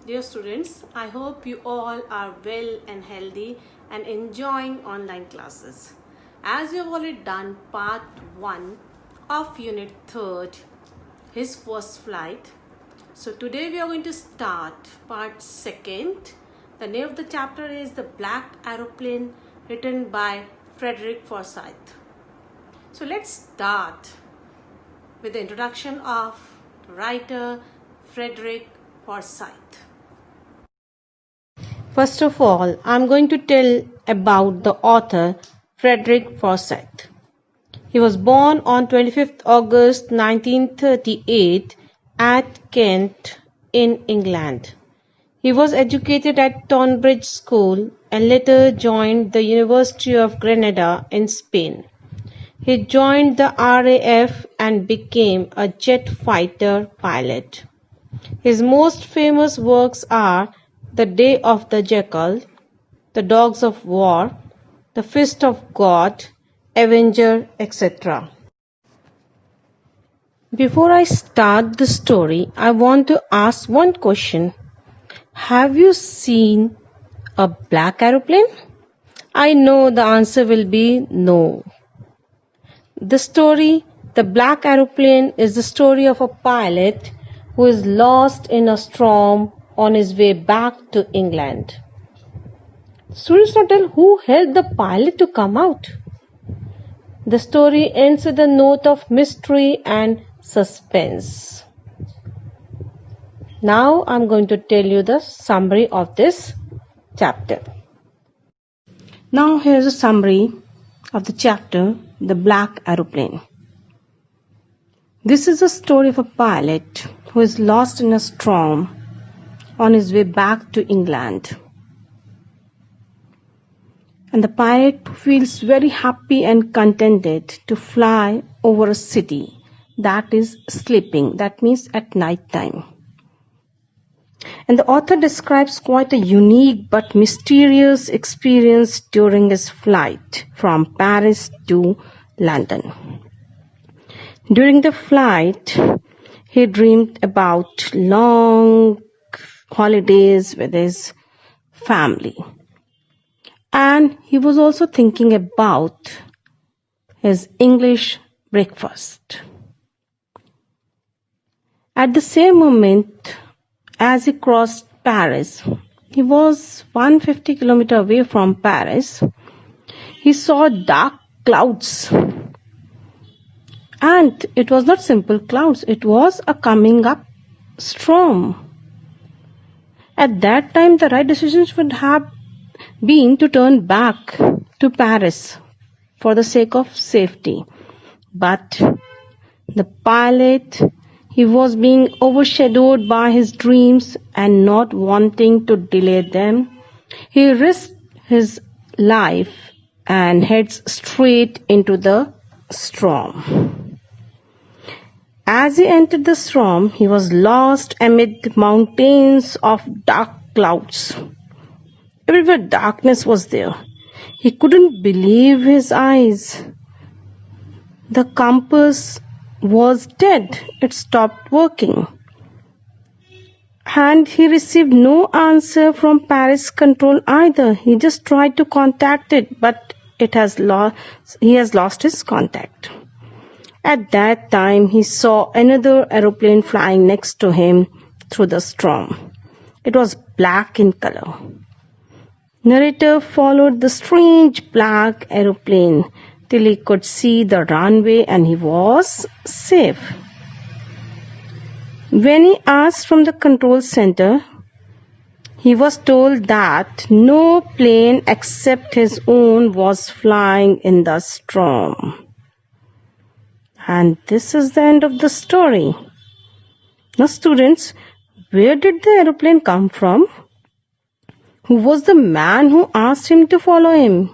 Dear students, I hope you all are well and healthy and enjoying online classes. As you have already done part 1 of unit 3rd, his first flight. So today we are going to start part 2nd. The name of the chapter is The Black Aeroplane, written by Frederick Forsyth. So let's start with the introduction of writer Frederick Forsyth. First of all, I'm going to tell about the author Frederick Forsyth. He was born on 25th August 1938 at Kent in England. He was educated at Tonbridge School and later joined the University of Granada in Spain. He joined the RAF and became a jet fighter pilot. His most famous works are The Day of the Jackal, The Dogs of War, The Fist of God, Avenger, etc. Before I start the story, I want to ask one question. Have you seen a black aeroplane? I know the answer will be no. The story, The Black Aeroplane, is the story of a pilot who is lost in a storm on his way back to England. Students now tell who helped the pilot to come out. The story ends with a note of mystery and suspense. Now I'm going to tell you the summary of this chapter. Now here's a summary of the chapter, The Black Aeroplane. This is a story of a pilot who is lost in a storm on his way back to England. And the pilot feels very happy and contented to fly over a city that is sleeping. That means at night time. And the author describes quite a unique but mysterious experience during his flight from Paris to London. During the flight, he dreamed about long holidays with his family. And he was also thinking about his English breakfast. At the same moment, as he crossed Paris, he was 150 kilometers away from Paris. He saw dark clouds. And it was not simple clouds, it was a coming up storm. At that time, the right decision would have been to turn back to Paris for the sake of safety. But the pilot, he was being overshadowed by his dreams and not wanting to delay them. He risked his life and heads straight into the storm. As he entered the storm, he was lost amid mountains of dark clouds. Everywhere darkness was there. He couldn't believe his eyes. The compass was dead. It stopped working. And he received no answer from Paris control either. He just tried to contact it, but he has lost his contact. At that time, he saw another aeroplane flying next to him through the storm. It was black in color. Narrator followed the strange black aeroplane till he could see the runway and he was safe. When he asked from the control center, he was told that no plane except his own was flying in the storm. And this is the end of the story. Now students, where did the aeroplane come from? Who was the man who asked him to follow him?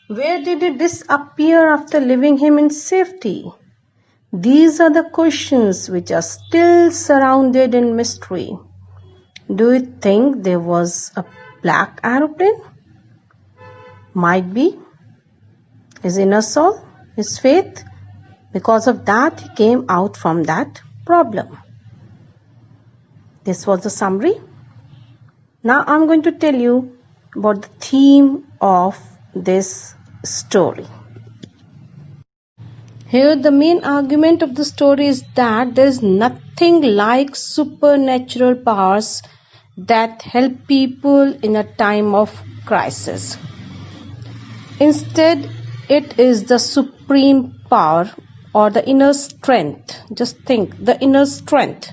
Where did it disappear after leaving him in safety? These are the questions which are still surrounded in mystery. Do you think there was a black aeroplane? Might be. His inner soul, his faith. Because of that, he came out from that problem. This was the summary. Now I'm going to tell you about the theme of this story. Here the main argument of the story is that there is nothing like supernatural powers that help people in a time of crisis. Instead, it is the supreme power or the inner strength. Just think, the inner strength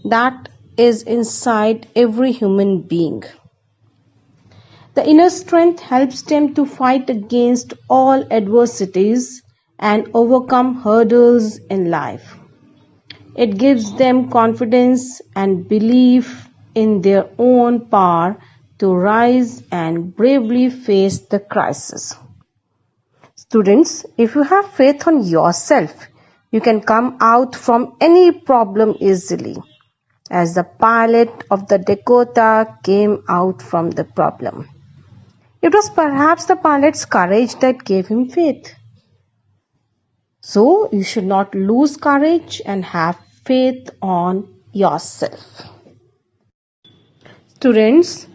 that is inside every human being. The inner strength helps them to fight against all adversities and overcome hurdles in life. It gives them confidence and belief in their own power to rise and bravely face the crisis. Students, if you have faith on yourself, you can come out from any problem easily, as the pilot of the Dakota came out from the problem. It was perhaps the pilot's courage that gave him faith. So, you should not lose courage and have faith on yourself. Students,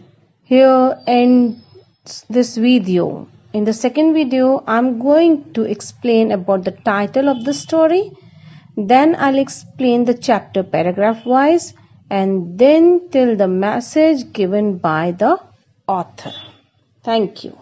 here ends this video. In the second video, I'm going to explain about the title of the story. Then I'll explain the chapter paragraph wise, and then till the message given by the author. Thank you.